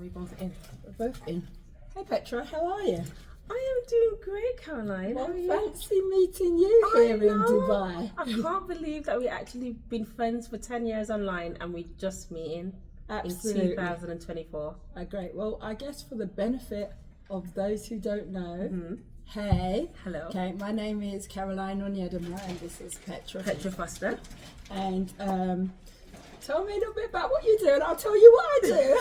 Are we both in? We're both in. Hey Petra, how are you? I am doing great, Caroline. Well, How are you? fancy meeting you here in Dubai. I can't believe that we actually been friends for 10 years online and we just meeting Absolutely. in 2024. Great. Well, I guess for the benefit of those who don't know, hey. Hello. Okay, my name is Caroline Onyedema and this is Petra. Petra Foster. And tell me a little bit about what you do and I'll tell you what I do.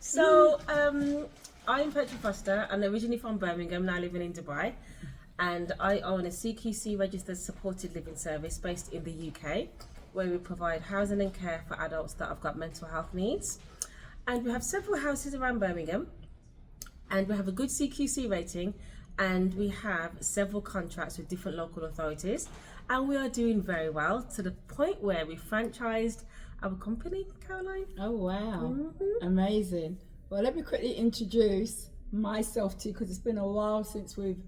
So, I'm Petra Foster and originally from Birmingham, now living in Dubai. And I own a CQC registered supported living service based in the UK, where we provide housing and care for adults that have got mental health needs. And we have several houses around Birmingham, and we have a good CQC rating, and we have several contracts with different local authorities, and we are doing very well to the point where we franchised our company, Caroline. Oh wow, amazing. Well, let me quickly introduce myself to you because it's been a while since we've,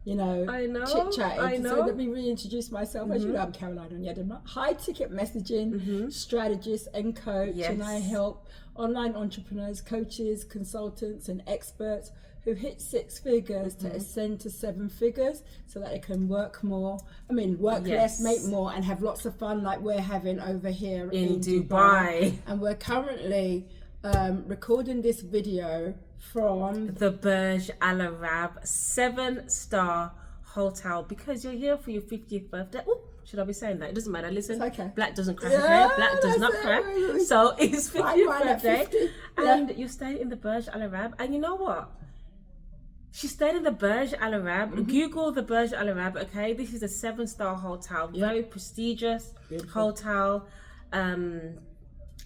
chit-chatted. So let me reintroduce myself. As you know, I'm Caroline Onyedema, high ticket messaging strategist and coach, and I help online entrepreneurs, coaches, consultants, and experts who hit 6 figures to ascend to 7 figures so that they can work less, make more, and have lots of fun like we're having over here in Dubai. And we're currently recording this video from the Burj Al Arab 7-star hotel because you're here for your 50th birthday. Oh, should I be saying that? It doesn't matter. Listen, it's okay. Black doesn't crack. Okay? Black does not crack. So it's 50th birthday, and you stayed in the Burj Al Arab. And you know what? She stayed in the Burj Al Arab. Google the Burj Al Arab. Okay, this is a 7-star hotel, very prestigious hotel.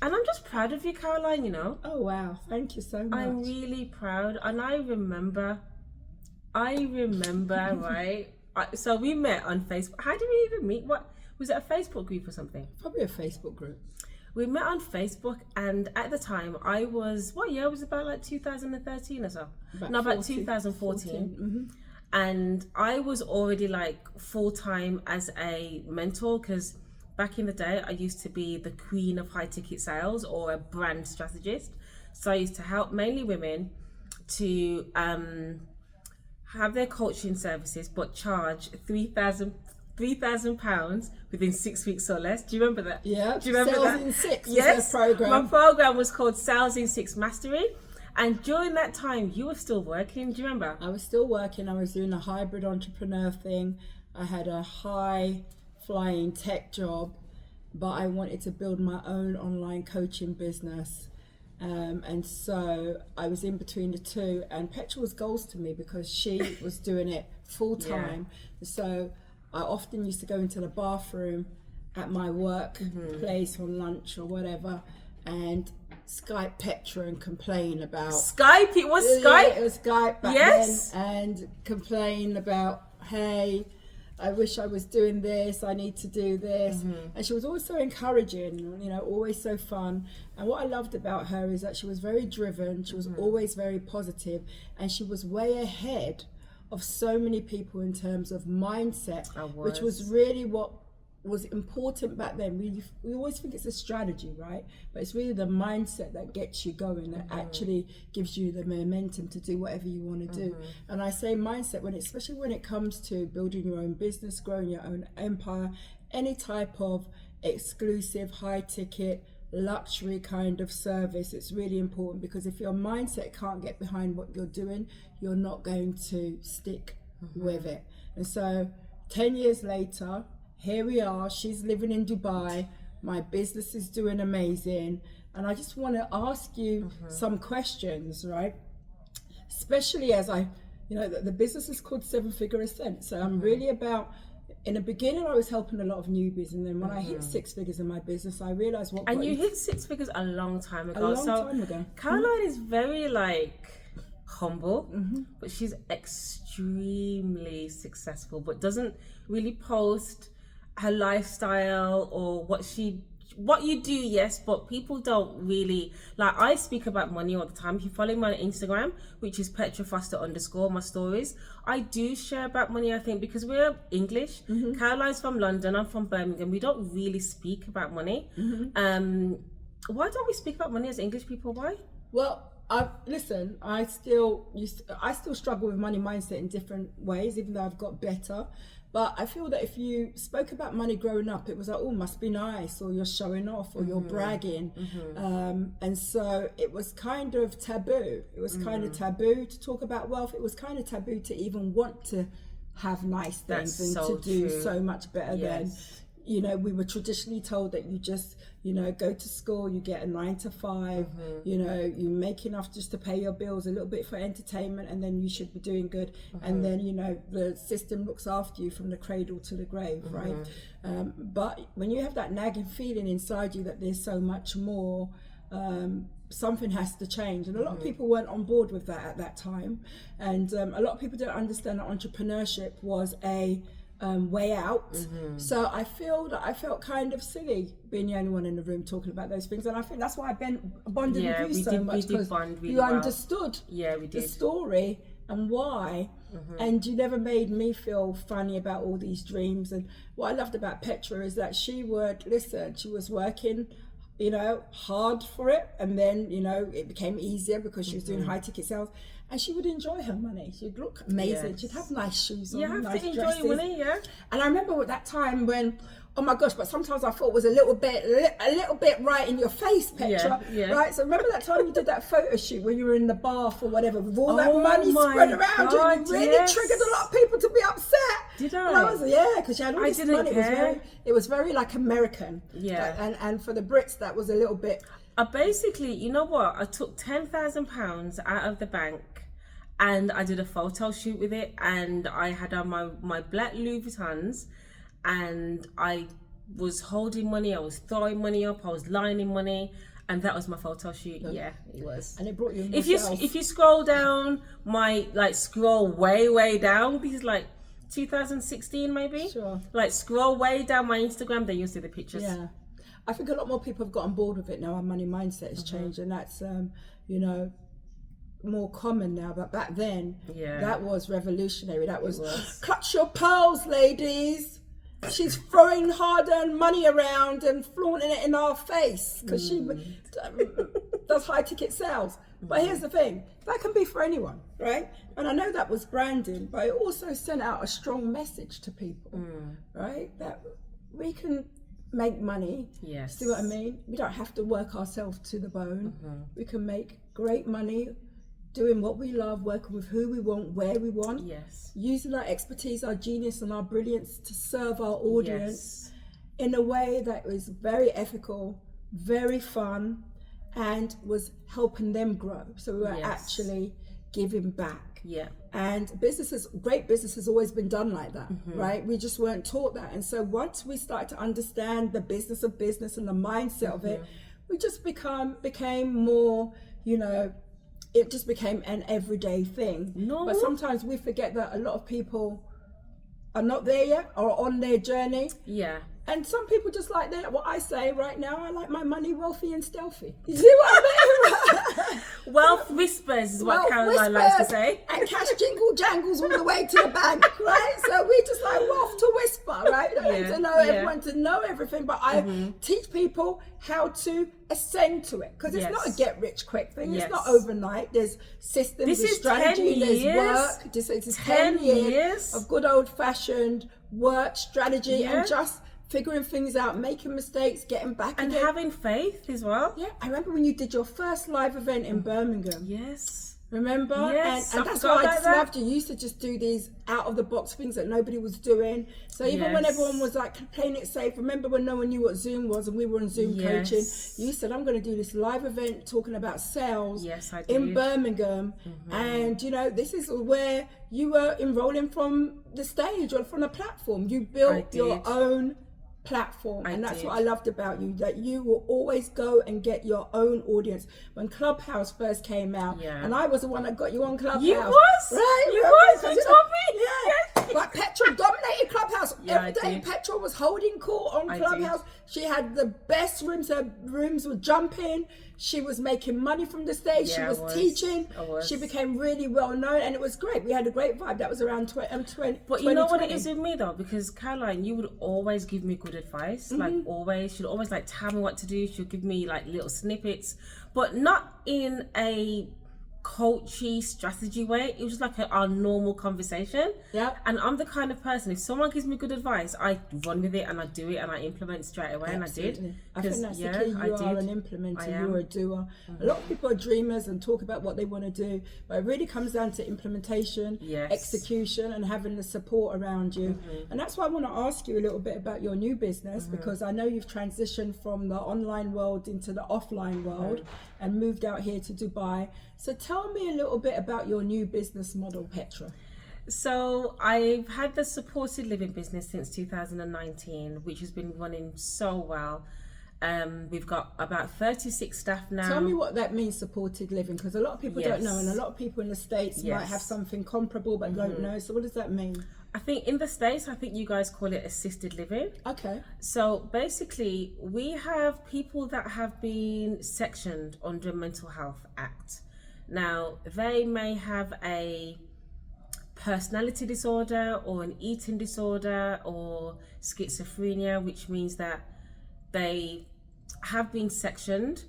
And I'm just proud of you, Caroline, Oh, wow. Thank you so much. I'm really proud. And I remember, right? So we met on Facebook. How did we even meet? What was it, a Facebook group or something? Probably a Facebook group. We met on Facebook, and at the time I was, what year was it, about like 2013 or so? About 2014. And I was already like full-time as a mentor because back in the day, I used to be the queen of high ticket sales or a brand strategist. So I used to help mainly women to have their coaching services, but charge £3,000 within 6 weeks or less. Do you remember that? Yeah. Do you remember Sales that? in 6 yes. Was their program. My program was called Sales in 6 Mastery. And during that time, you were still working. Do you remember? I was still working. I was doing a hybrid entrepreneur thing. I had a high flying tech job, but I wanted to build my own online coaching business. And so I was in between the two, and Petra was goals to me because she was doing it full time. So I often used to go into the bathroom at my work place on lunch or whatever and Skype Petra and complain about Skype. It was Skype. It was Skype back then, and complain about, hey, I wish I was doing this, I need to do this. And she was always so encouraging, always so fun. And what I loved about her is that she was very driven, she was always very positive, and she was way ahead of so many people in terms of mindset, which was really what was important back then. We always think it's a strategy, right? But it's really the mindset that gets you going, that actually gives you the momentum to do whatever you want to do. And I say mindset especially when it comes to building your own business, growing your own empire, any type of exclusive, high ticket, luxury kind of service. It's really important because if your mindset can't get behind what you're doing, you're not going to stick with it. And so 10 years later, here we are, she's living in Dubai, my business is doing amazing, and I just want to ask you some questions, right? Especially as the business is called 7 Figure Ascent, so I'm really about, in the beginning I was helping a lot of newbies, and then when I hit 6 figures in my business, I realised what... And you hit 6 figures a long time ago. A long time ago. Caroline is very humble, but she's extremely successful, but doesn't really post her lifestyle or what you do, yes, but people don't really, I speak about money all the time. If you follow me on Instagram, which is Petra Foster _ my stories, I do share about money, I think, because we're English. Caroline's from London, I'm from Birmingham. We don't really speak about money. Why don't we speak about money as English people? Why? Well, listen, I still struggle with money mindset in different ways, even though I've got better. But I feel that if you spoke about money growing up, it was like, oh, must be nice, or you're showing off, or you're bragging. And so it was kind of taboo. It was kind of taboo to talk about wealth. It was kind of taboo to even want to have nice things to do so much better than, you know, we were traditionally told that you just, you know, go to school, you get a 9 to 5, you know, you make enough just to pay your bills, a little bit for entertainment, and then you should be doing good. And then, you know, the system looks after you from the cradle to the grave, right? But when you have that nagging feeling inside you that there's so much more, something has to change. And a lot of people weren't on board with that at that time. And a lot of people don't understand that entrepreneurship was a way out. So I felt kind of silly being the only one in the room talking about those things, and I think that's why I bonded with you so much, because you understood the story and why. And you never made me feel funny about all these dreams. And what I loved about Petra is that she was working, you know, hard for it, and then, you know, it became easier because she was doing high ticket sales, and she would enjoy her money. She'd look amazing. She'd have nice shoes on, You have nice to enjoy dresses. your money, And I remember at that time when, oh my gosh, but sometimes I thought it was a little bit right in your face, Petra. Right? So remember that time you did that photo shoot when you were in the bath or whatever, with all that money spread around you, and you really triggered a lot of people to be upset. Did I? And I was, because you had all this money. It was very like American. And for the Brits, that was a little bit. Basically, you know what? I took £10,000 out of the bank, and I did a photo shoot with it, and I had on my black Louis Vuittons, and I was holding money, I was throwing money up, I was lining money, and that was my photo shoot. Yeah, it was. And it brought you. If you scroll down scroll way down, this is like 2016 maybe. Sure. Like scroll way down my Instagram, then you'll see the pictures. Yeah, I think a lot more people have got on board with it now. Our money mindset has changed, and that's you know, more common now. But back then, that was revolutionary. That was clutch your pearls, ladies. She's throwing hard-earned money around and flaunting it in our face because she does high-ticket sales. But here's the thing, that can be for anyone, right? And I know that was branding, but it also sent out a strong message to people, right? That we can make money. Yes. See what I mean? We don't have to work ourselves to the bone. We can make great money doing what we love, working with who we want, where we want. Yes. Using our expertise, our genius and our brilliance to serve our audience in a way that was very ethical, very fun, and was helping them grow. So we were actually giving back. Yeah. And great business has always been done like that, right? We just weren't taught that. And so once we started to understand the business of business and the mindset of it, we just became more, you know, it just became an everyday thing. No. But sometimes we forget that a lot of people are not there yet or on their journey. Yeah. And some people just like that. What I say right now, I like my money wealthy and stealthy. You see what I mean? Wealth whispers is what Caroline likes to say. And cash jingle jangles all the way to the bank, right? So we just like wealth to whisper, right? I don't need to know everyone to know everything, but I teach people how to ascend to it, because it's not a get rich quick thing. It's not overnight. There's systems, there's strategy, there's work. This is 10 years of good old fashioned work, strategy, and just figuring things out, making mistakes, getting back and again. Having faith as well. Yeah, I remember when you did your first live event in Birmingham. Yes. Remember? Yes. And that's why I just loved you. You used to just do these out of the box things that nobody was doing. So even when everyone was like playing it safe, remember when no one knew what Zoom was and we were on Zoom coaching, you said, I'm going to do this live event talking about sales in Birmingham. And you know, this is where you were enrolling from the stage or from the platform. You built your own platform, and that's what I loved about you, that you will always go and get your own audience. When Clubhouse first came out, and I was the one that got you on Clubhouse. You was? Right? You was? You told me? Yeah. But Petra dominated Clubhouse. Yeah, Every I day did. Petra was holding court on I Clubhouse. did. She had the best rooms. Her rooms were jumping. She was making money from the stage. Yeah, she I was was. teaching. I was. She became really well known, and it was great. We had a great vibe. That was around 2020. But you know what it is with me though, because Caroline, you would always give me good advice, like always. She'd always like tell me what to do. She'd give me like little snippets, but not in a coachy strategy way. It was like our normal conversation. Yeah. And I'm the kind of person, if someone gives me good advice, I run with it and I do it and I implement it straight away. Absolutely. And I think that's the key. You are an implementer. I am. You're a doer. A lot of people are dreamers and talk about what they want to do, but it really comes down to implementation, Yes. execution, and having the support around you. And that's why I want to ask you a little bit about your new business, because I know you've transitioned from the online world into the offline world and moved out here to Dubai. So tell me a little bit about your new business model, Petra. So I've had the supported living business since 2019, which has been running so well. We've got about 36 staff now. Tell me what that means, supported living, because a lot of people don't know, and a Yes. lot of people in the States might Yes. have something comparable but don't know. So what does that mean? I think in the States, I think you guys call it assisted living. Okay. So basically, we have people that have been sectioned under Mental Health Act. Now, they may have a personality disorder or an eating disorder or schizophrenia, which means that they have been sectioned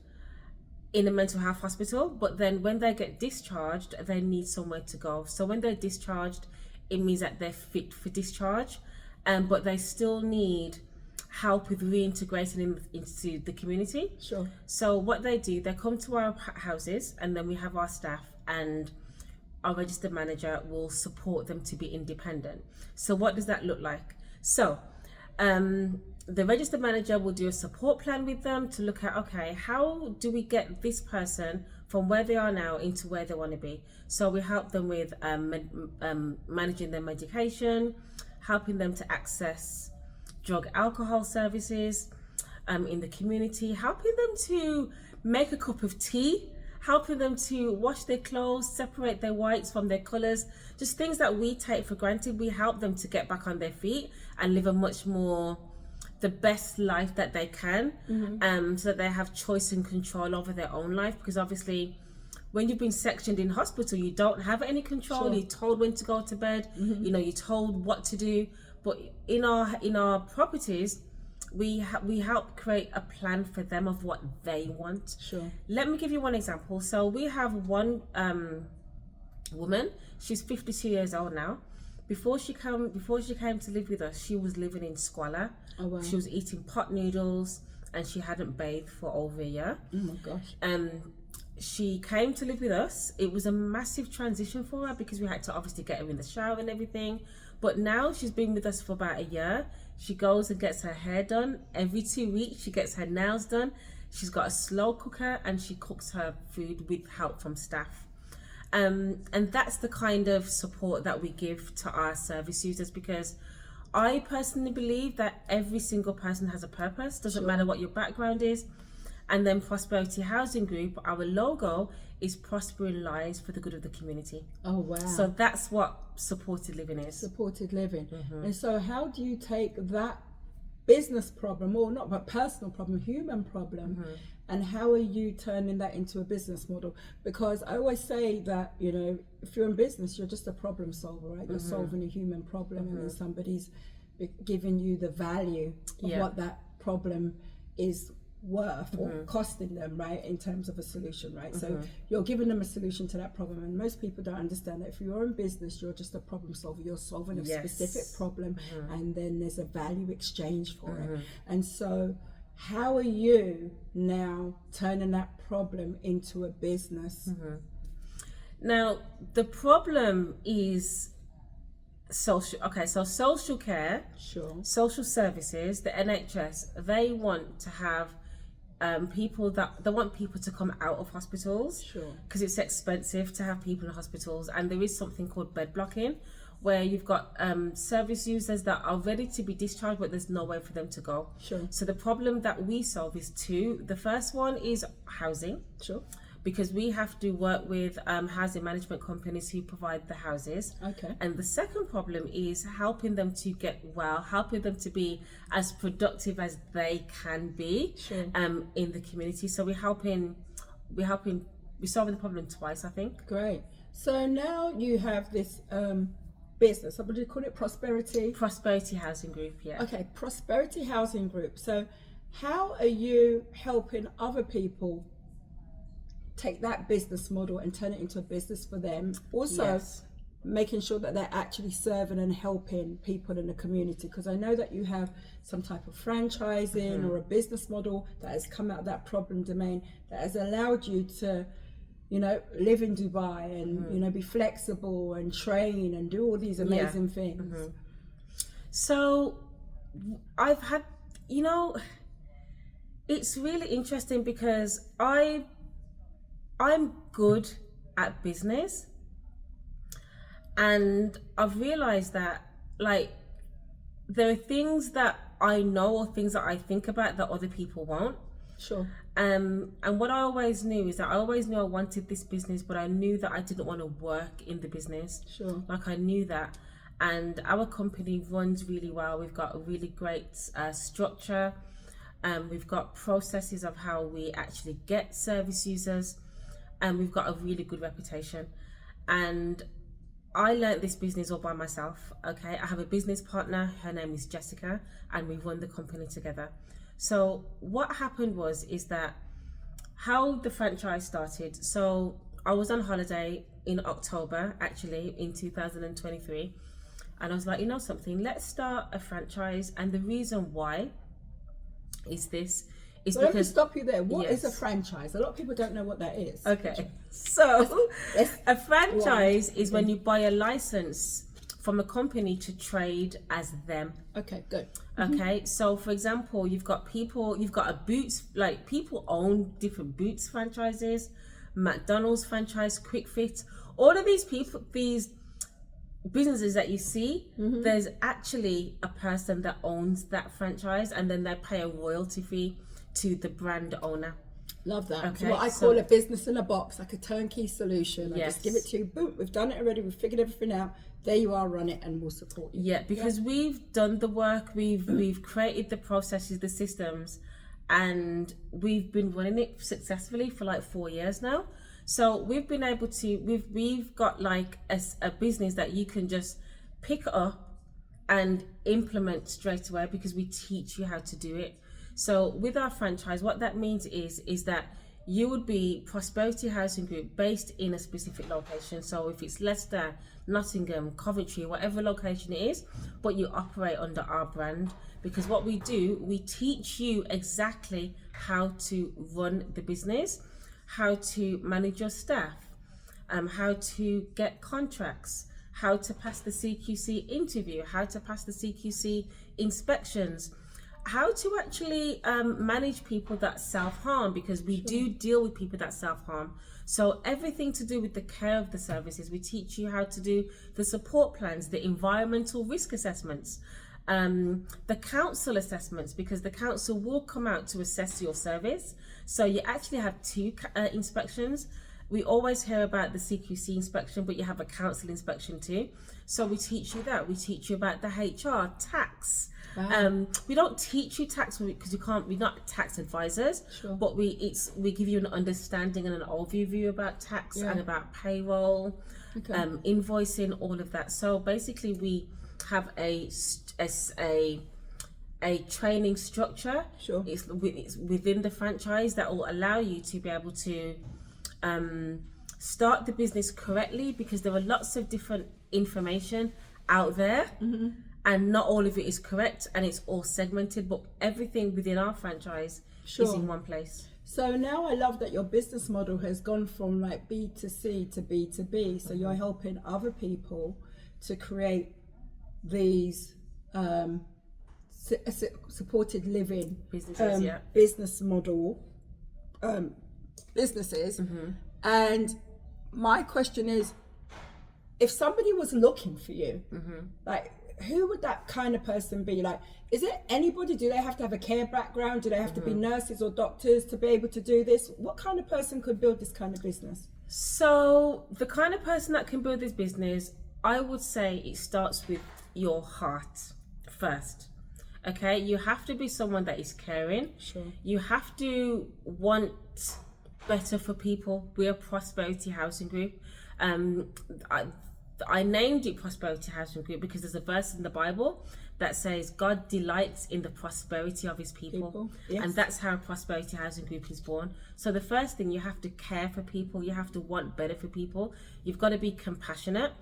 in a mental health hospital, but then when they get discharged, they need somewhere to go. So when they're discharged, it means that they're fit for discharge, but they still need help with reintegrating into the community. Sure. So what they do, they come to our houses, and then we have our staff, and our registered manager will support them to be independent. So what does that look like? So the registered manager will do a support plan with them to look at, okay, how do we get this person from where they are now into where they want to be? So we help them with managing their medication, helping them to access drug alcohol services in the community, helping them to make a cup of tea, helping them to wash their clothes, separate their whites from their colors, just things that we take for granted. We help them to get back on their feet and live a much more the best life that they can, so that they have choice and control over their own life, because obviously when you've been sectioned in hospital, you don't have any control. Sure. You're told when to go to bed, you know, you're told what to do. But in our properties, we help create a plan for them of what they want. Sure. Let me give you one example. So we have one woman. She's 52 years old now. Before she came to live with us, she was living in squalor. Oh, wow. She was eating pot noodles, and she hadn't bathed for over a year. Oh my gosh. She came to live with us. It was a massive transition for her because we had to obviously get her in the shower and everything. But now she's been with us for about a year. She goes and gets her hair done every 2 weeks. She gets her nails done. She's got a slow cooker, and she cooks her food with help from staff. And that's the kind of support that we give to our service users, because I personally believe that every single person has a purpose. Doesn't matter what your background is. And then Prosperity Housing Group, our logo is prospering lives for the good of the community. Oh, wow. So that's what supported living is. Supported living. And so how do you take that business problem, or not but personal problem, human problem, and how are you turning that into a business model? Because I always say that, you know, if you're in business, you're just a problem solver, right? You're solving a human problem, and then somebody's giving you the value of what that problem is worth or costing them, right, in terms of a solution, right? So you're giving them a solution to that problem, and most people don't understand that if you're in business, you're just a problem solver. You're solving a specific problem, and then there's a value exchange for it. And so how are you now turning that problem into a business? Now the problem is social. Okay, so social care, social services, the NHS, they want to have people to come out of hospitals, because it's expensive to have people in hospitals, and there is something called bed blocking, where you've got service users that are ready to be discharged, but there's nowhere for them to go. So the problem that we solve is two. The first one is housing. because we have to work with housing management companies who provide the houses. Okay. And the second problem is helping them to get well, helping them to be as productive as they can be in the community. So we're solving the problem twice, I think. Great. So now you have this business. What do you call it? Prosperity Housing Group, yeah. Okay, Prosperity Housing Group. So how are you helping other people take that business model and turn it into a business for them? Also, making sure that they're actually serving and helping people in the community, because I know that you have some type of franchising or a business model that has come out of that problem domain that has allowed you to, you know, live in Dubai and you know, be flexible and train and do all these amazing things. So I've had, you know, it's really interesting because I'm good at business, and I've realized that, like, there are things that I know or things that I think about that other people won't. Sure. And what I always knew is that I always knew I wanted this business, but I knew that I didn't want to work in the business. Sure. Like, I knew that. And our company runs really well. We've got a really great structure. We've got processes of how we actually get service users, and we've got a really good reputation. And I learned this business all by myself. Okay, I have a business partner. Her name is Jessica, and we run the company together. So what happened is that how the franchise started. So I was on holiday in October, actually, in 2023, and I was like, you know something, let's start a franchise. And the reason why is this is Let me because stop you there. What is a franchise? A lot of people don't know what that is. Okay, so a franchise is when you buy a license from a company to trade as them. Okay, good. Okay, so for example, you've got a Boots, like, people own different Boots franchises, McDonald's franchise, Quick Fit, all of these businesses that you see, there's actually a person that owns that franchise, and then they pay a royalty fee to the brand owner. Love that. Okay, So what I call a business in a box, like a turnkey solution. I just give it to you, boom, we've done it already, we've figured everything out. There you are, run it, and we'll support you. Yeah, because we've done the work, we've created the processes, the systems, and we've been running it successfully for like 4 years now. So we've been able to, we've got like a business that you can just pick up and implement straight away, because we teach you how to do it. So with our franchise, what that means is that you would be Prosperity Housing Group based in a specific location. So if it's Leicester, Nottingham, Coventry, whatever location it is, but you operate under our brand, because what we do, we teach you exactly how to run the business, how to manage your staff, how to get contracts, how to pass the CQC interview, how to pass the CQC inspections, how to actually manage people that self-harm, because we do deal with people that self-harm. So everything to do with the care of the services, we teach you how to do the support plans, the environmental risk assessments, the council assessments, because the council will come out to assess your service. So you actually have two inspections. We always hear about the CQC inspection, but you have a council inspection too. So we teach you that. We teach you about the HR, tax. Wow. We don't teach you tax because you can't. We're not tax advisors, but we give you an understanding and an overview about tax and about payroll, invoicing, all of that. So basically, we have a training structure. It's within the franchise that will allow you to be able to start the business correctly, because there are lots of different information out there, and not all of it is correct, and it's all segmented, but everything within our franchise is in one place. So now I love that your business model has gone from like B to C to B to B. So you're helping other people to create these supported living businesses, business model businesses. And my question is, if somebody was looking for you, like, who would that kind of person be? Like, is it anybody? Do they have to have a care background? Do they have to be nurses or doctors to be able to do this? What kind of person could build this kind of business? So the kind of person that can build this business, I would say it starts with your heart first. Okay, you have to be someone that is caring. Sure. You have to want better for people. We're a prosperity housing group. I named it Prosperity Housing Group because there's a verse in the Bible that says God delights in the prosperity of his people. Yes. And that's how Prosperity Housing Group is born. So the first thing, you have to care for people, you have to want better for people, you've got to be compassionate.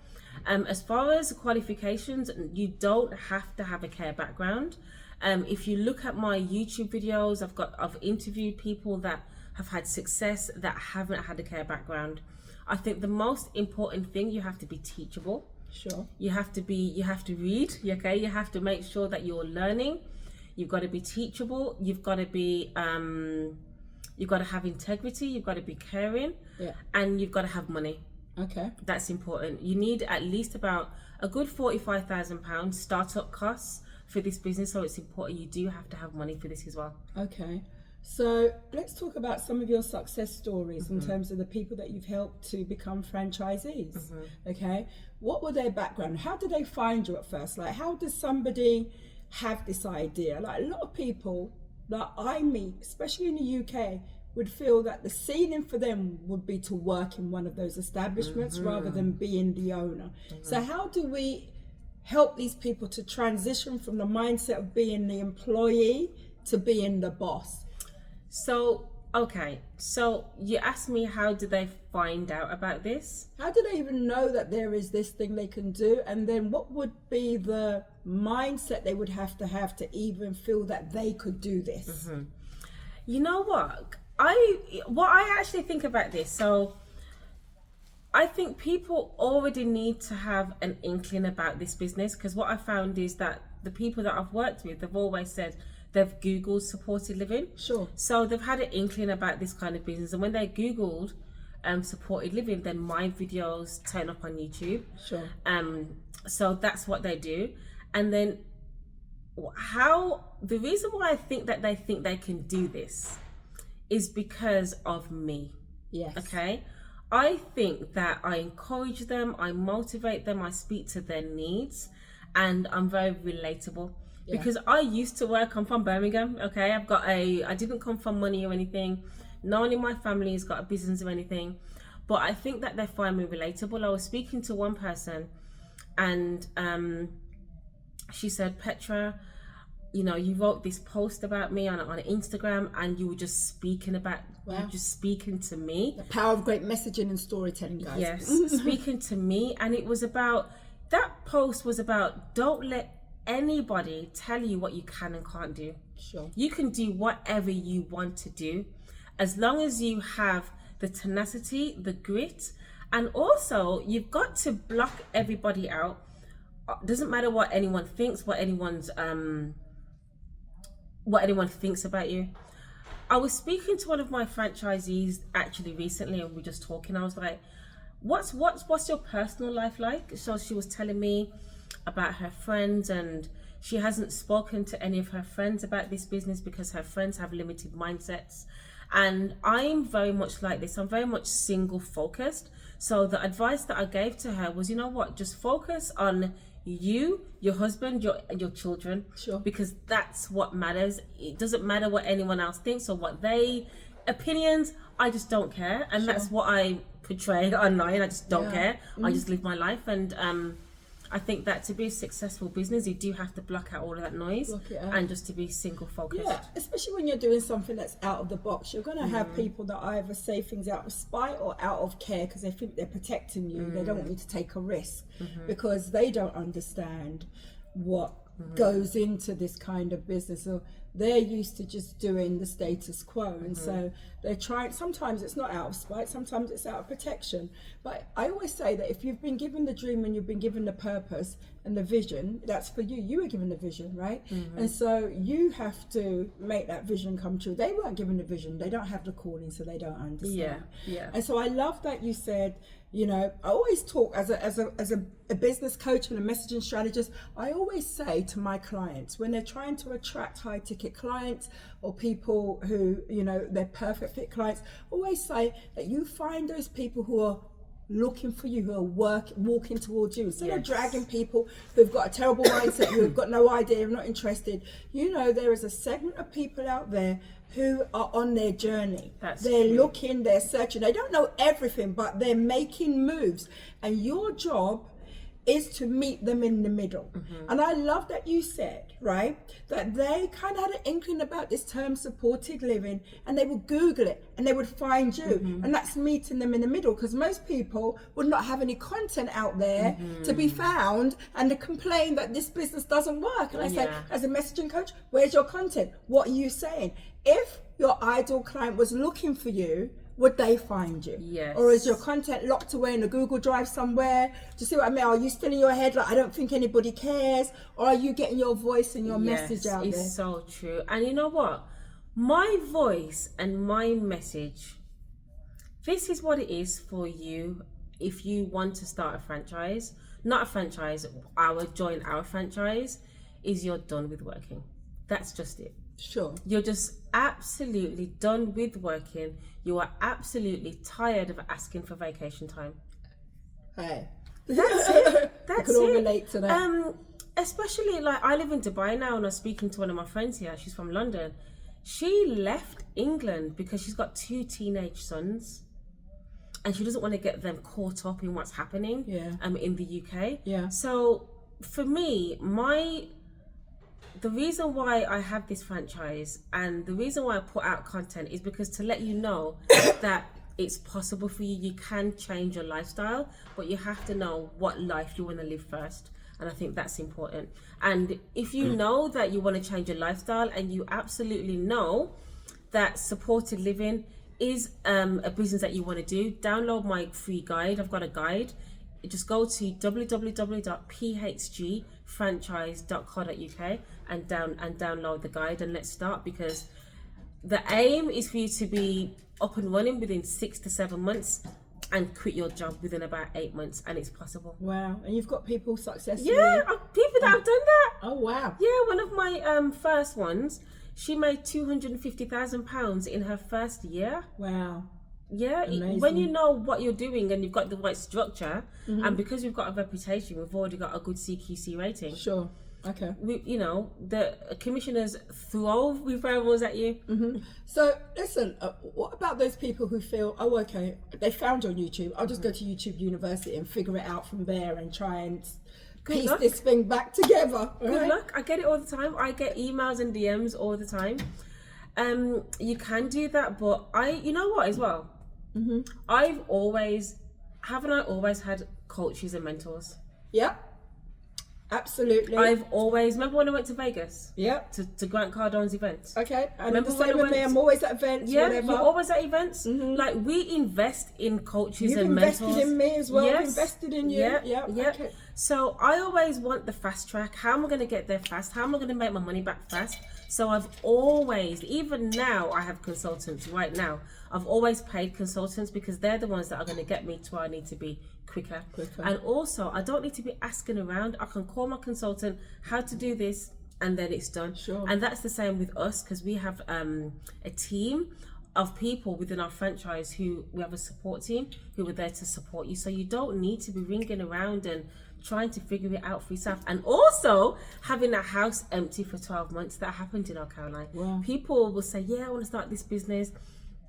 As far as qualifications, you don't have to have a care background. If you look at my YouTube videos, I've interviewed people that have had success that haven't had a care background. I think the most important thing, you have to be teachable. Sure. You have to read, okay? You have to make sure that you're learning. You've got to be teachable. You've got to be, you've got to have integrity. You've got to be caring. Yeah. And you've got to have money. Okay. That's important. You need at least about a good £45,000 startup costs for this business. So it's important. You do have to have money for this as well. Okay. So let's talk about some of your success stories in terms of the people that you've helped to become franchisees. Okay. What were their background? How did they find you at first? Like, how does somebody have this idea? Like, a lot of people that I meet, especially in the UK, would feel that the ceiling for them would be to work in one of those establishments rather than being the owner. So how do we help these people to transition from the mindset of being the employee to being the boss? So, okay. So you asked me, how did they find out about this? How do they even know that there is this thing they can do? And then what would be the mindset they would have to even feel that they could do this? You know what? I actually think about this. So I think people already need to have an inkling about this business, because what I found is that the people that I've worked with, they've always said they've Googled supported living. Sure. So they've had an inkling about this kind of business. And when they Googled supported living, then my videos turn up on YouTube. Sure. So that's what they do. And then the reason why I think that they think they can do this is because of me. Yes. Okay. I think that I encourage them, I motivate them, I speak to their needs, and I'm very relatable. Yeah. Because I used to work, I'm from Birmingham, okay? I didn't come from money or anything. No one in my family has got a business or anything. But I think that they find me relatable. I was speaking to one person and she said, Petra, you wrote this post about me on Instagram, and you were just speaking about, you were just speaking to me. The power of great messaging and storytelling, guys. Yes, speaking to me. And it was about, that post was about, don't let anybody tell you what you can and can't do. Sure. You can do whatever you want to do, as long as you have the tenacity, the grit, and also you've got to block everybody out. Doesn't matter what anyone thinks, what anyone thinks about you. I was speaking to one of my franchisees actually recently, and we were just talking. I was like, what's your personal life like? So she was telling me about her friends, and she hasn't spoken to any of her friends about this business because her friends have limited mindsets. And I'm very much like this. I'm very much single focused. So the advice that I gave to her was, you know what, just focus on you, your husband, your children. Sure. Because that's what matters. It doesn't matter what anyone else thinks or what opinions. I just don't care. And that's what I portray online. I just don't care. I just live my life. And I think that to be a successful business, you do have to block out all of that noise and just to be single focused. Yeah, especially when you're doing something that's out of the box. You're going to have people that either say things out of spite or out of care because they think they're protecting you. They don't want you to take a risk because they don't understand what goes into this kind of business. So they're used to just doing the status quo, and so they're trying. Sometimes it's not out of spite, sometimes it's out of protection. But I always say that if you've been given the dream and you've been given the purpose and the vision, that's for you. You were given the vision, right? And so you have to make that vision come true. They weren't given the vision, they don't have the calling, so they don't understand. And so I love that you said, you know, I always talk as a business coach and a messaging strategist. I always say to my clients, when they're trying to attract high ticket clients or people who, you know, they're perfect fit clients, always say that you find those people who are looking for you, who are walking towards you, instead of dragging people who've got a terrible mindset, who've got no idea, not interested. You know, there is a segment of people out there who are on their journey. They're looking, they're searching, they don't know everything, but they're making moves, and your job is to meet them in the middle. And I love that you said, right, that they kind of had an inkling about this term supported living, and they would Google it and they would find you, and that's meeting them in the middle, because most people would not have any content out there to be found and to complain that this business doesn't work. And I say, as a messaging coach, where's your content? What are you saying? If your ideal client was looking for you, would they find you? Or is your content locked away in a Google Drive somewhere? Do you see what I mean? Are you still in your head like, I don't think anybody cares? Or are you getting your voice and your message out there? It's so true. And you know what? My voice and my message, this is what it is for you if you want to start a franchise. Not a franchise, join our franchise, is you're done with working. That's just it. Sure. You're just absolutely done with working. You are absolutely tired of asking for vacation time. Hey. That's it. That's we can all relate to that. Especially, like, I live in Dubai now, and I was speaking to one of my friends here. She's from London. She left England because she's got 2 teenage sons, and she doesn't want to get them caught up in what's happening in the UK. So for me, the reason why I have this franchise and the reason why I put out content is because to let you know that it's possible for you. You can change your lifestyle, but you have to know what life you want to live first. And I think that's important. And if you know that you want to change your lifestyle and you absolutely know that supported living is a business that you want to do, download my free guide. I've got a guide. Just go to www.phgfranchise.co.uk and download the guide, and let's start, because the aim is for you to be up and running within 6 to 7 months and quit your job within about 8 months, and it's possible. Wow. And you've got people successfully? People that have done that. Oh wow. Yeah, one of my first ones, she made £250,000 in her first year. Wow. Yeah, amazing. When you know what you're doing and you've got the right structure, and because we've got a reputation, we've already got a good CQC rating. Sure. Okay. The commissioners throw referrals at you. So listen, what about those people who feel, oh, okay, they found you on YouTube, I'll just go to YouTube University and figure it out from there and try and piece this thing back together. Good luck. I get it all the time. I get emails and DMs all the time. You can do that, but you know what as well? Haven't I always had coaches and mentors? Yeah. Absolutely. I've always, remember when I went to Vegas? Yeah. To Grant Cardone's event? Okay. And the same with me, I'm always at events. Yeah, whatever. You're always at events. Like, we invest in coaches You've and mentors. You've invested in me as well. Yes. I've invested in you. Yeah. Okay. So I always want the fast track. How am I going to get there fast? How am I going to make my money back fast? So I've always, even now I have consultants right now. I've always paid consultants because they're the ones that are going to get me to where I need to be quicker. And also, I don't need to be asking around. I can call my consultant how to do this, and then it's done. Sure. And that's the same with us, because we have a team of people within our franchise who we have a support team who are there to support you. So you don't need to be ringing around and trying to figure it out for yourself. And also having a house empty for 12 months. That happened in our Caroline. Wow. People will say, yeah, I want to start this business,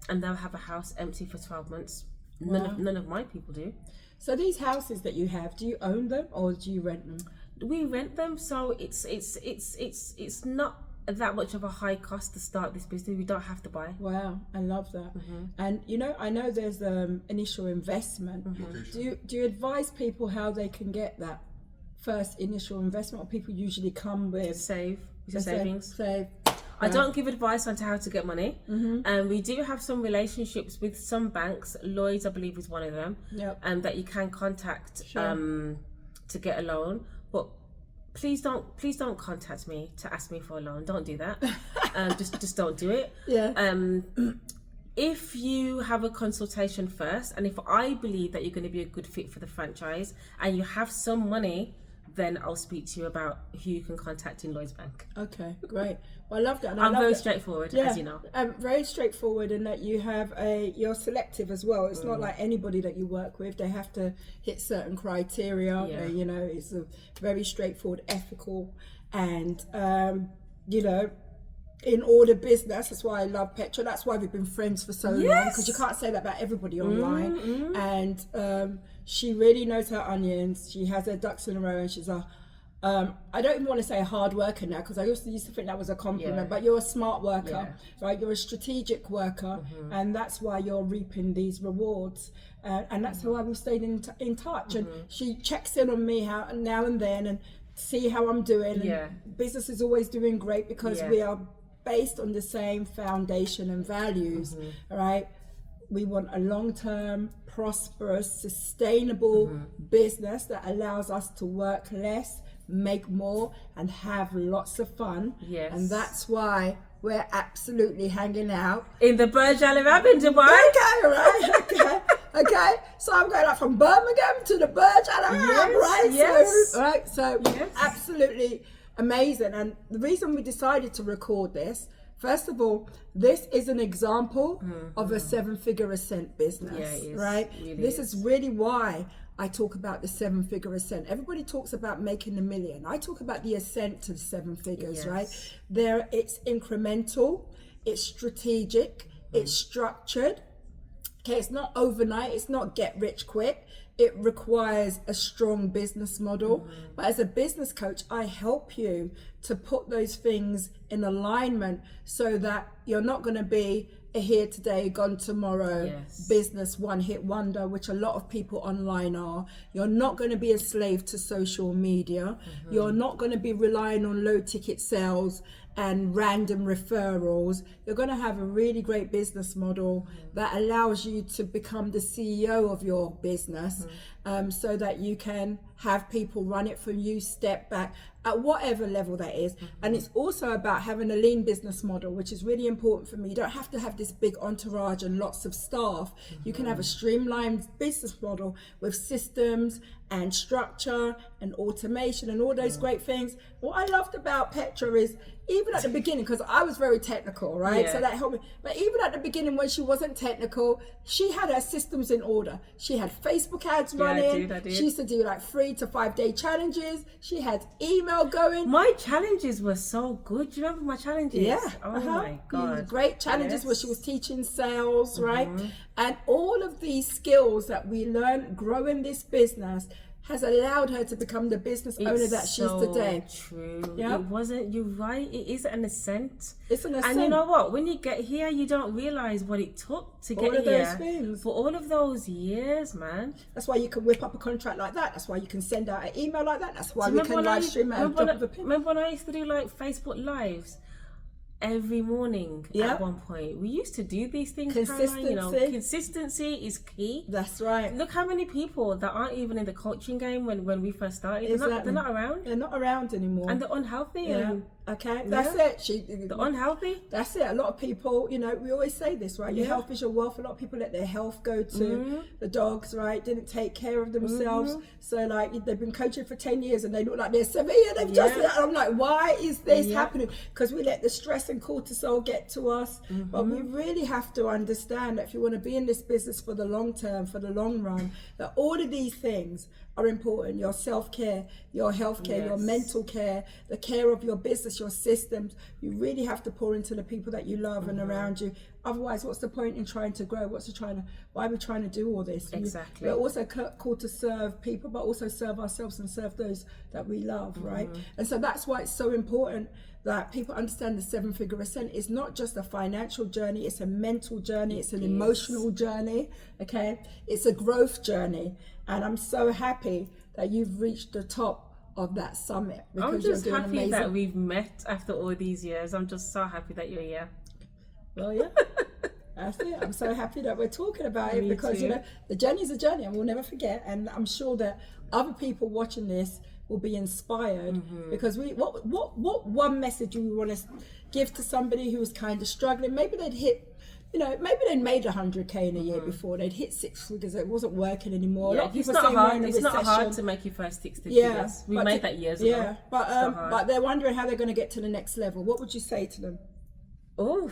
and they'll have a house empty for 12 months. Wow. None of my people do. So these houses that you have, do you own them or do you rent them? We rent them, so it's not that much of a high cost to start this business. We don't have to buy. Wow, I love that. And I know there's initial investment. Do you advise people how they can get that first initial investment, or people usually come with savings? Save. I don't give advice on how to get money. And we do have some relationships with some banks. Lloyd's, I believe, is one of them. Yep. That you can contact to get a loan. But please don't contact me to ask me for a loan. Don't do that. Just don't do it. If you have a consultation first, and if I believe that you're going to be a good fit for the franchise and you have some money, then I'll speak to you about who you can contact in Lloyds Bank. Okay, great. Well, I love that. And I'm very straightforward, as you know. Very straightforward, in that you're selective as well. It's not like anybody that you work with. They have to hit certain criteria. It's a very straightforward, ethical, and in order business. That's why I love Petra. That's why we've been friends for so long, because you can't say that about everybody online. And she really knows her onions. She has her ducks in a row, and she's I don't even want to say a hard worker now, because I used to think that was a compliment, but you're a smart worker, right? You're a strategic worker, and that's why you're reaping these rewards. And that's why we've stayed in touch. And she checks in on me now and then and see how I'm doing. And business is always doing great because we are based on the same foundation and values, right? We want a long-term, prosperous, sustainable business that allows us to work less, make more, and have lots of fun. And that's why we're absolutely hanging out in the Burj Al Arab in Dubai. Okay. So I'm going up from Birmingham to the Burj Al Arab, right? So absolutely amazing. And the reason we decided to record this, first of all, this is an example of a 7-figure ascent business, right? This is really why I talk about the 7-figure ascent. Everybody talks about making $1 million. I talk about the ascent to 7 figures, right? It's incremental, it's strategic, it's structured. Okay, it's not overnight, it's not get rich quick. It requires a strong business model. But as a business coach, I help you to put those things in alignment so that you're not going to be a here today, gone tomorrow business one-hit wonder, which a lot of people online are. You're not going to be a slave to social media. You're not going to be relying on low ticket sales and random referrals. You're going to have a really great business model that allows you to become the CEO of your business, so that you can have people run it for you, step back at whatever level that is. And it's also about having a lean business model, which is really important for me. You don't have to have this big entourage and lots of staff. You can have a streamlined business model with systems and structure and automation and all those great things. What I loved about Petra is, even at the beginning, because I was very technical, right? So that helped me. But even at the beginning, when she wasn't technical, she had her systems in order. She had Facebook ads running. I did. She used to do like 3 to 5 day challenges. She had email going. My challenges were so good. Do you remember my challenges? Oh my God. Great challenges where she was teaching sales, right? And all of these skills that we learned growing this business has allowed her to become the business owner that she's today. True. It wasn't, you're right, it is an ascent. It's an ascent. And you know what? When you get here, you don't realise what it took to get here. Those things. For all of those years, man. That's why you can whip up a contract like that. That's why you can send out an email like that. That's why we can live stream at a drop of a pin. Remember when I used to do like Facebook Lives? Every morning at one point. We used to do these things. Consistency. Consistency is key. That's right. Look how many people that aren't even in the coaching game when we first started. They're not around. They're not around anymore. And they're unhealthy. That's it. The unhealthy. That's it. A lot of people, we always say this, right? Your health is your wealth. A lot of people let their health go to the dogs, right? Didn't take care of themselves. So like they've been coaching for 10 years and they look like they're severe. They've just, and I'm like, why is this happening? Because we let the stress and cortisol get to us. But we really have to understand that if you want to be in this business for the long term, for the long run, that all of these things are important. Your self-care, your health-care, your mental care, the care of your business, your systems. You really have to pour into the people that you love and around you. Otherwise, what's the point in trying to grow? Why are we trying to do all this? Exactly. We're also called to serve people, but also serve ourselves and serve those that we love, right? And so that's why it's so important that people understand the 7-figure ascent is not just a financial journey, it's a mental journey, it's an emotional journey, okay? It's a growth journey. And I'm so happy that you've reached the top of that summit. I'm Because just you're doing happy amazing. that we've met after all these years. I'm just so happy that you're here. Well, yeah. That's it. I'm so happy that we're talking about it Me because, too. you know, the journey's a journey and we'll never forget. And I'm sure that other people watching this will be inspired because what one message do we want to give to somebody who's kind of struggling? Maybe they'd hit, you know, maybe they'd made 100K in a year before. They'd hit 6 figures. It wasn't working anymore. A lot of It's people not say hard. we're in a It's not recession. hard to make your first 6 figures. We made that years ago. Yeah, It's not hard. but they're wondering how they're going to get to the next level. What would you say to them? Oh,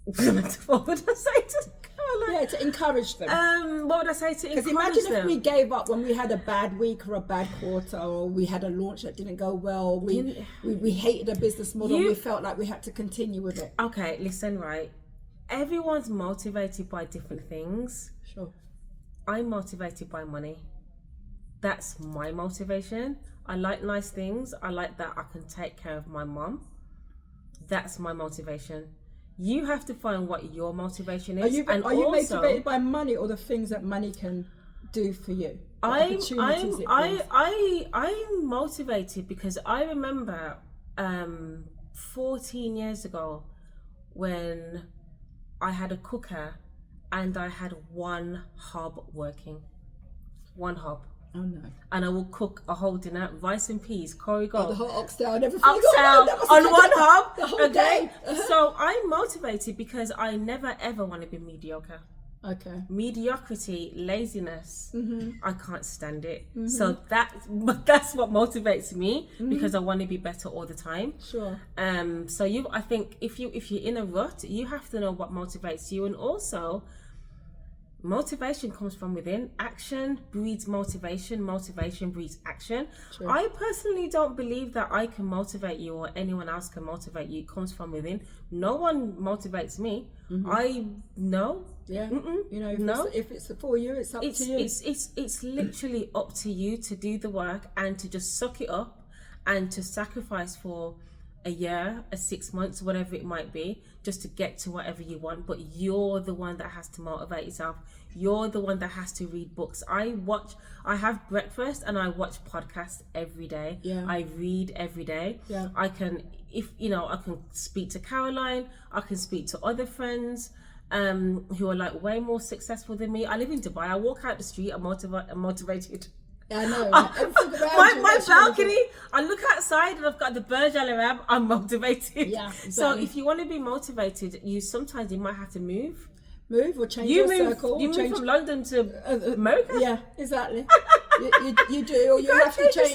what would I say to Caroline? Yeah, to encourage them. What would I say to Because encourage imagine if them? we gave up when we had a bad week or a bad quarter, or we had a launch that didn't go well. We hated a business model. And we felt like we had to continue with it. Okay, listen, right. Everyone's motivated by different things. Sure. I'm motivated by money. That's my motivation. I like nice things. I like that I can take care of my mum. That's my motivation. You have to find what your motivation is. Are you motivated by money or the things that money can do for you? I'm motivated because I remember 14 years ago when I had a cooker and I had one hob working. One hob. Oh no. And I will cook a whole dinner, rice and peas, curry gold. Oh, the whole oxtail and everything. Oxtail on one hob. The whole day. So I'm motivated because I never ever want to be mediocre. Okay. Mediocrity, laziness, I can't stand it. So that's what motivates me because I want to be better all the time. Sure. So I think if you're in a rut, you have to know what motivates you, and also motivation comes from within. Action breeds motivation. Motivation breeds action. True. I personally don't believe that I can motivate you or anyone else can motivate you. It comes from within. No one motivates me. I know. Yeah. You know, if it's for you, it's up to you. It's literally up to you to do the work and to just suck it up and to sacrifice for a year, 6 months, whatever it might be, just to get to whatever you want. But you're the one that has to motivate yourself. You're the one that has to read books. I have breakfast and I watch podcasts every day. Yeah. I read every day. Yeah. I can speak to Caroline. I can speak to other friends who are like way more successful than me. I live in Dubai. I walk out the street. I'm motivated. I know. Right? my balcony, I look outside and I've got the Burj Al Arab. I'm motivated. Yeah, exactly. So if you want to be motivated, you might have to move. Move or change your circle. You move from London to America. Yeah, exactly. you do, or you have to change.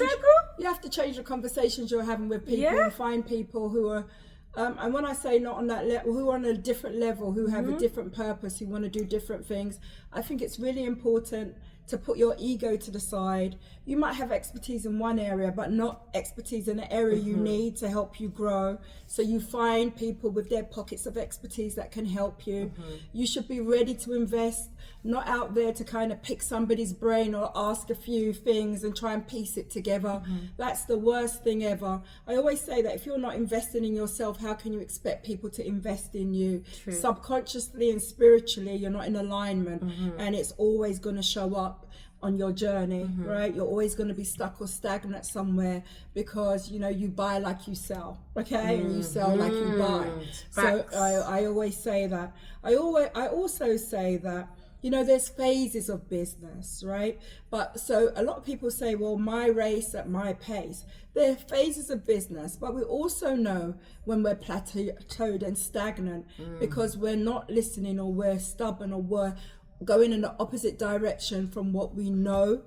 You have to change the conversations you're having with people and find people who are. And when I say not on that level, who are on a different level, who have a different purpose, who want to do different things, I think it's really important to put your ego to the side. You might have expertise in one area, but not expertise in the area you need to help you grow. So you find people with their pockets of expertise that can help you. You should be ready to invest, not out there to kind of pick somebody's brain or ask a few things and try and piece it together. That's the worst thing ever. I always say that if you're not investing in yourself, how can you expect people to invest in you? True. Subconsciously and spiritually, you're not in alignment, and it's always going to show up on your journey, right? You're always going to be stuck or stagnant somewhere because, you know, you buy like you sell, okay? And you sell like you buy. Facts. So I always say that. I also say that, you know, there's phases of business, right? But so a lot of people say, well, my race at my pace. There are phases of business, but we also know when we're plateaued and stagnant because we're not listening, or we're stubborn, or we're going in the opposite direction from what we know,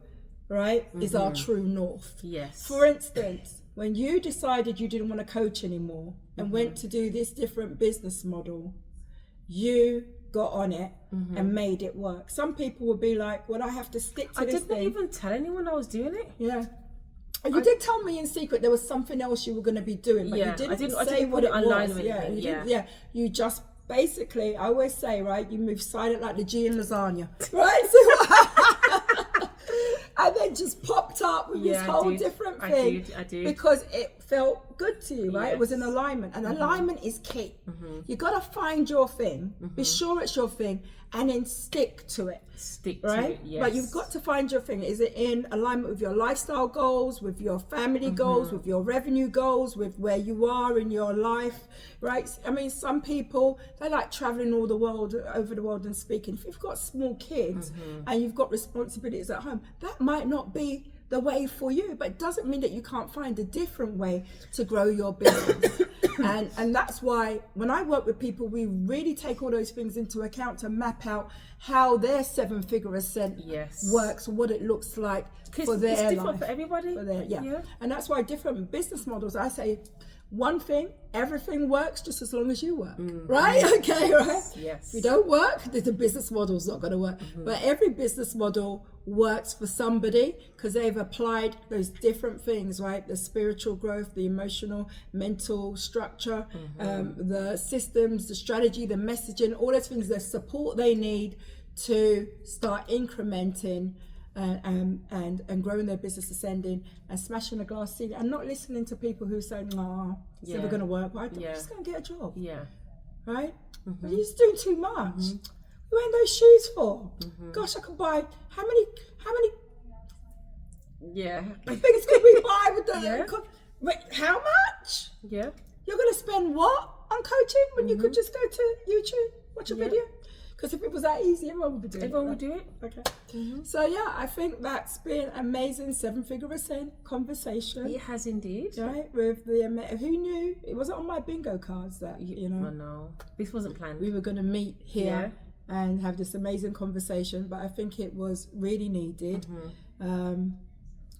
right, is our true north. Yes. For instance, when you decided you didn't want to coach anymore and went to do this different business model, you got on it and made it work. Some people would be like, well, I have to stick to this thing. I didn't even tell anyone I was doing it. Yeah. And you did tell me in secret there was something else you were going to be doing, but you didn't say what it was. You just basically, I always say, right, you move silent like the G in lasagna, right? And then just popped up with this whole different thing. I did. Because felt good to you, right? It was in alignment, and alignment is key. You got to find your thing, be sure it's your thing, and then stick to it. Stick right? to it, yes. But you've got to find your thing. Is it in alignment with your lifestyle goals, with your family goals, with your revenue goals, with where you are in your life, right? I mean, some people, they like traveling all the world, over the world and speaking. If you've got small kids and you've got responsibilities at home, that might not be the way for you, but it doesn't mean that you can't find a different way to grow your business. and that's why when I work with people, we really take all those things into account to map out how their 7-figure ascent works, what it looks like for their it's different life. for everybody. For their, and that's why different business models, I say one thing, everything works just as long as you work, right? Okay, right? Yes. If you don't work, the business model's not going to work. But every business model works for somebody because they've applied those different things, right? The spiritual growth, the emotional, mental structure, the systems, the strategy, the messaging, all those things, the support they need to start incrementing and growing their business, ascending and smashing the glass ceiling, and not listening to people who say, "No, it's never going to work." Right? I'm just going to get a job. Right? But you're just doing too much. Who wearing those shoes for? Gosh, I could buy how many things could we buy with the wait, how much? You're going to spend what on coaching when you could just go to YouTube, watch a video? Because if it was that easy, everyone would be doing it. Everyone would do it. Okay. So yeah, I think that's been amazing 7-figure ascent conversation. It has indeed. Right, with the who knew it wasn't on my bingo cards that I know this wasn't planned. We were going to meet here and have this amazing conversation, but I think it was really needed.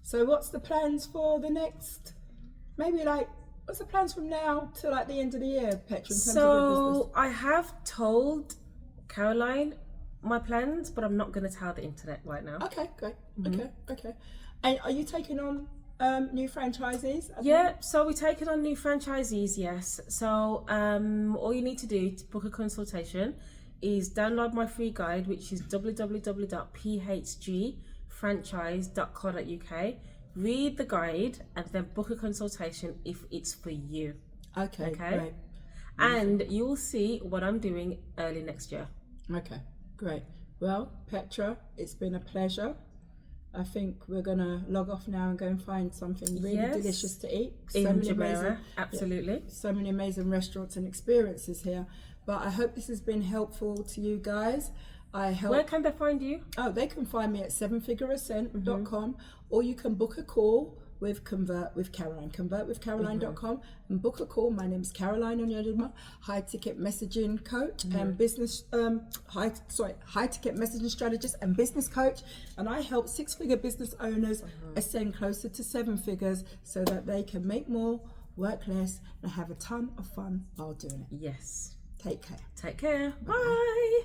So what's the plans for the next? Maybe what's the plans from now to the end of the year, Petra? In terms of your business? I have told Caroline my plans, but I'm not going to tell the internet right now. Okay, great. Okay. And are you taking on new franchisees? So we're taking on new franchisees, yes. So all you need to do to book a consultation is download my free guide, which is www.phgfranchise.co.uk. Read the guide and then book a consultation if it's for you. Okay. Great. And you'll see what I'm doing early next year. Okay, great. Well, Petra, it's been a pleasure. I think we're going to log off now and go and find something really delicious to eat. In Jumeirah, absolutely. So many amazing restaurants and experiences here. But I hope this has been helpful to you guys. Where can they find you? Oh, they can find me at 7figureascent.com, or you can book a call with Convert with Caroline, convertwithcaroline.com, and book a call. My name's Caroline Onyedima, high ticket messaging coach and business high ticket messaging strategist and business coach, and I help 6-figure business owners ascend closer to 7 figures so that they can make more, work less, and have a ton of fun while doing it. Yes. Take care. Take care. Bye.